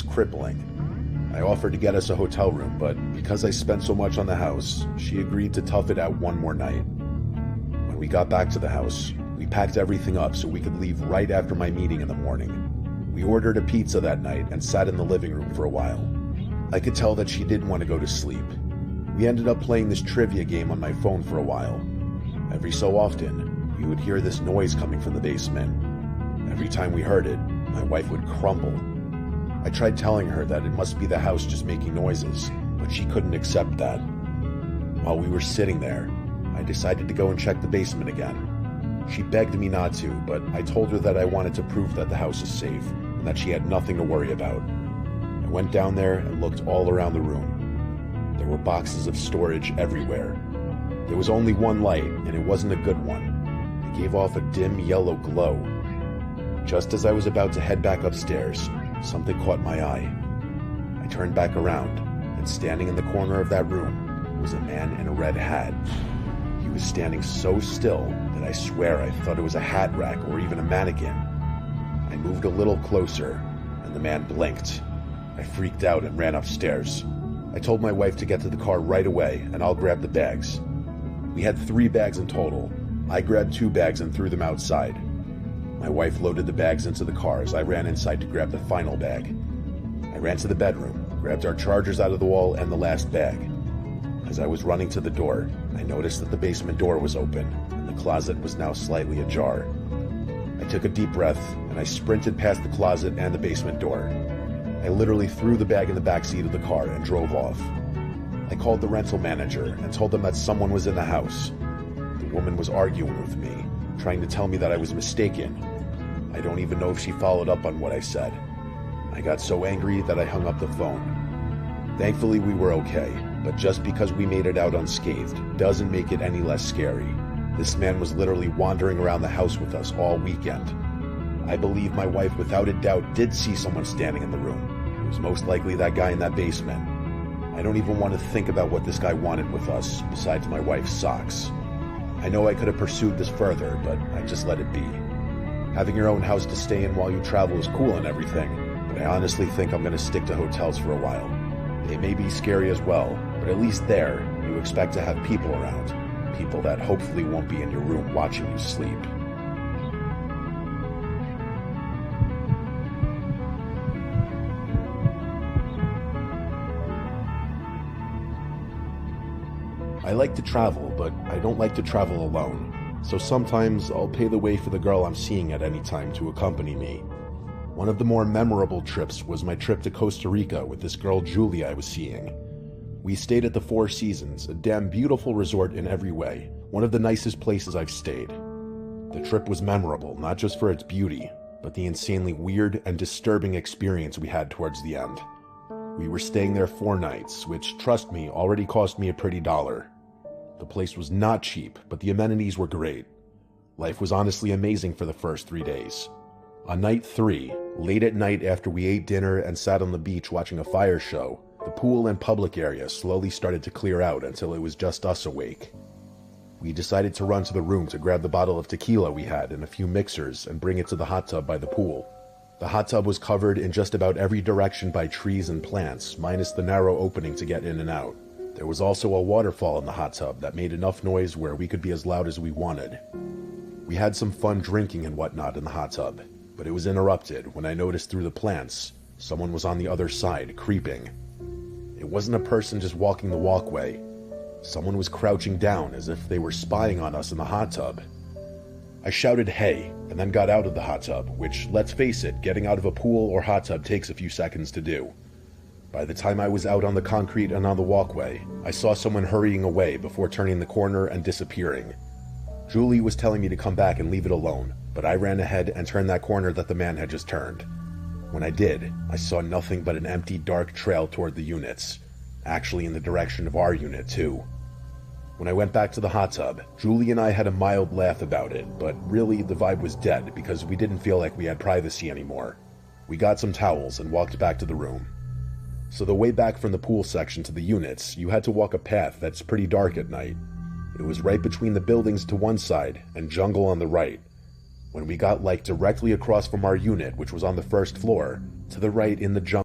was crippling. I offered to get us a hotel room, but because I spent so much on the house, she agreed to tough it out one more night. When we got back to the house, we packed everything up so we could leave right after my meeting in the morning. We ordered a pizza that night and sat in the living room for a while. I could tell that she didn't want to go to sleep. We ended up playing this trivia game on my phone for a while. Every so often, we would hear this noise coming from the basement. Every time we heard it, my wife would crumble. I tried telling her that it must be the house just making noises, but she couldn't accept that. While we were sitting there, I decided to go and check the basement again. She begged me not to, but I told her that I wanted to prove that the house is safe and that she had nothing to worry about. I went down there and looked all around the room. There were boxes of storage everywhere. There was only one light, and it wasn't a good one. It gave off a dim yellow glow. Just as I was about to head back upstairs, something caught my eye. I turned back around, and standing in the corner of that room was a man in a red hat. He was standing so still that I swear I thought it was a hat rack or even a mannequin. I moved a little closer, and the man blinked. I freaked out and ran upstairs. I told my wife to get to the car right away, and I'll grab the bags. We had 3 bags in total. I grabbed 2 bags and threw them outside. My wife loaded the bags into the car as I ran inside to grab the final bag. I ran to the bedroom, grabbed our chargers out of the wall and the last bag. As I was running to the door, I noticed that the basement door was open, and the closet was now slightly ajar. I took a deep breath, and I sprinted past the closet and the basement door. I literally threw the bag in the back seat of the car and drove off. I called the rental manager and told them that someone was in the house. The woman was arguing with me, trying to tell me that I was mistaken. I don't even know if she followed up on what I said. I got so angry that I hung up the phone. Thankfully, we were okay, but just because we made it out unscathed doesn't make it any less scary. This man was literally wandering around the house with us all weekend. I believe my wife without a doubt did see someone standing in the room. It was most likely that guy in that basement. I don't even want to think about what this guy wanted with us, besides my wife's socks. I know I could have pursued this further, but I just let it be. Having your own house to stay in while you travel is cool and everything, but I honestly think I'm going to stick to hotels for a while. They may be scary as well, but at least there, you expect to have people around. People that hopefully won't be in your room watching you sleep. I like to travel, but I don't like to travel alone. So sometimes I'll pay the way for the girl I'm seeing at any time to accompany me. One of the more memorable trips was my trip to Costa Rica with this girl Julie I was seeing. We stayed at the Four Seasons, a damn beautiful resort in every way, one of the nicest places I've stayed. The trip was memorable, not just for its beauty, but the insanely weird and disturbing experience we had towards the end. We were staying there 4 nights, which, trust me, already cost me a pretty dollar. The place was not cheap, but the amenities were great. Life was honestly amazing for the first 3 days. On night 3, late at night after we ate dinner and sat on the beach watching a fire show, the pool and public area slowly started to clear out until it was just us awake. We decided to run to the room to grab the bottle of tequila we had and a few mixers and bring it to the hot tub by the pool. The hot tub was covered in just about every direction by trees and plants, minus the narrow opening to get in and out. There was also a waterfall in the hot tub that made enough noise where we could be as loud as we wanted. We had some fun drinking and whatnot in the hot tub, but it was interrupted when I noticed through the plants someone was on the other side, creeping. It wasn't a person just walking the walkway. Someone was crouching down as if they were spying on us in the hot tub. I shouted hey, and then got out of the hot tub, which, let's face it, getting out of a pool or hot tub takes a few seconds to do. By the time I was out on the concrete and on the walkway, I saw someone hurrying away before turning the corner and disappearing. Julie was telling me to come back and leave it alone, but I ran ahead and turned that corner that the man had just turned. When I did, I saw nothing but an empty, dark trail toward the units, actually in the direction of our unit too. When I went back to the hot tub, Julie and I had a mild laugh about it, but really the vibe was dead because we didn't feel like we had privacy anymore. We got some towels and walked back to the room. So the way back from the pool section to the units, you had to walk a path that's pretty dark at night. It was right between the buildings to one side and jungle on the right. When we got directly across from our unit, which was on the first floor, to the right in the jungle,